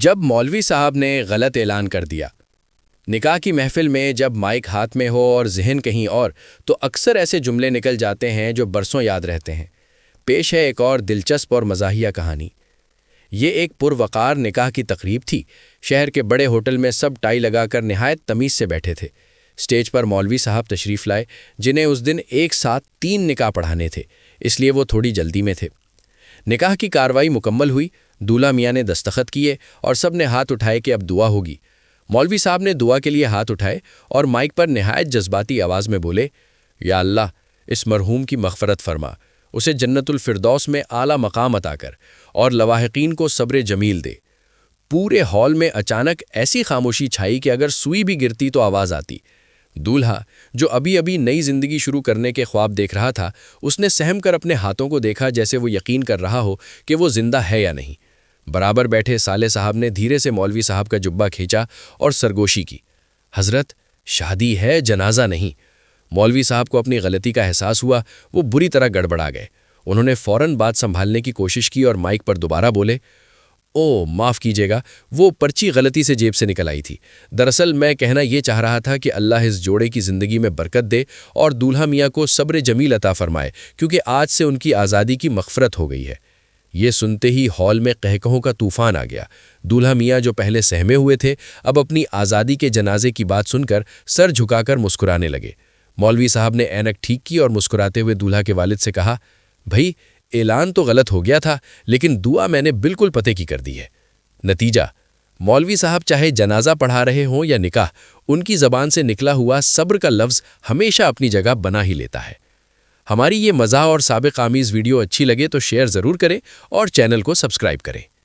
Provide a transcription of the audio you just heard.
جب مولوی صاحب نے غلط اعلان کر دیا، نکاح کی محفل میں جب مائک ہاتھ میں ہو اور ذہن کہیں اور، تو اکثر ایسے جملے نکل جاتے ہیں جو برسوں یاد رہتے ہیں۔ پیش ہے ایک اور دلچسپ اور مزاحیہ کہانی۔ یہ ایک پروقار نکاح کی تقریب تھی۔ شہر کے بڑے ہوٹل میں سب ٹائی لگا کر نہایت تمیز سے بیٹھے تھے۔ اسٹیج پر مولوی صاحب تشریف لائے، جنہیں اس دن ایک ساتھ 3 نکاح پڑھانے تھے، اس لیے وہ تھوڑی جلدی میں تھے۔ نکاح کی کاروائی مکمل ہوئی، دولہا میاں نے دستخط کیے اور سب نے ہاتھ اٹھائے کہ اب دعا ہوگی۔ مولوی صاحب نے دعا کے لیے ہاتھ اٹھائے اور مائک پر نہایت جذباتی آواز میں بولے، یا اللہ، اس مرحوم کی مغفرت فرما، اسے جنت الفردوس میں اعلیٰ مقام عطا کر اور لواحقین کو صبر جمیل دے۔ پورے ہال میں اچانک ایسی خاموشی چھائی کہ اگر سوئی بھی گرتی تو آواز آتی۔ دولہا، جو ابھی ابھی نئی زندگی شروع کرنے کے خواب دیکھ رہا تھا، اس نے سہم کر اپنے ہاتھوں کو دیکھا جیسے وہ یقین کر رہا ہو کہ وہ زندہ ہے یا نہیں۔ برابر بیٹھے صالح صاحب نے دھیرے سے مولوی صاحب کا جبہ کھینچا اور سرگوشی کی، حضرت، شادی ہے، جنازہ نہیں۔ مولوی صاحب کو اپنی غلطی کا احساس ہوا، وہ بری طرح گڑبڑا گئے۔ انہوں نے فوراً بات سنبھالنے کی کوشش کی اور مائک پر دوبارہ بولے، او معاف کیجیے گا، وہ پرچی غلطی سے جیب سے نکل آئی تھی۔ دراصل میں کہنا یہ چاہ رہا تھا کہ اللہ اس جوڑے کی زندگی میں برکت دے اور دولہا میاں کو صبر جمیل عطا فرمائے، کیونکہ آج سے ان کی آزادی کی مغفرت ہو گئی ہے۔ یہ سنتے ہی ہال میں قہقہوں کا طوفان آ گیا۔ دولہا میاں جو پہلے سہمے ہوئے تھے، اب اپنی آزادی کے جنازے کی بات سن کر سر جھکا کر مسکرانے لگے۔ مولوی صاحب نے اینک ٹھیک کی اور مسکراتے ہوئے دولہا کے والد سے کہا، بھائی، اعلان تو غلط ہو گیا تھا، لیکن دعا میں نے بالکل پتے کی کر دی ہے۔ نتیجہ، مولوی صاحب چاہے جنازہ پڑھا رہے ہوں یا نکاح، ان کی زبان سے نکلا ہوا صبر کا لفظ ہمیشہ اپنی جگہ بنا ہی لیتا ہے۔ ہماری یہ مزاح اور سابق آمیز ویڈیو اچھی لگے تو شیئر ضرور کریں اور چینل کو سبسکرائب کریں۔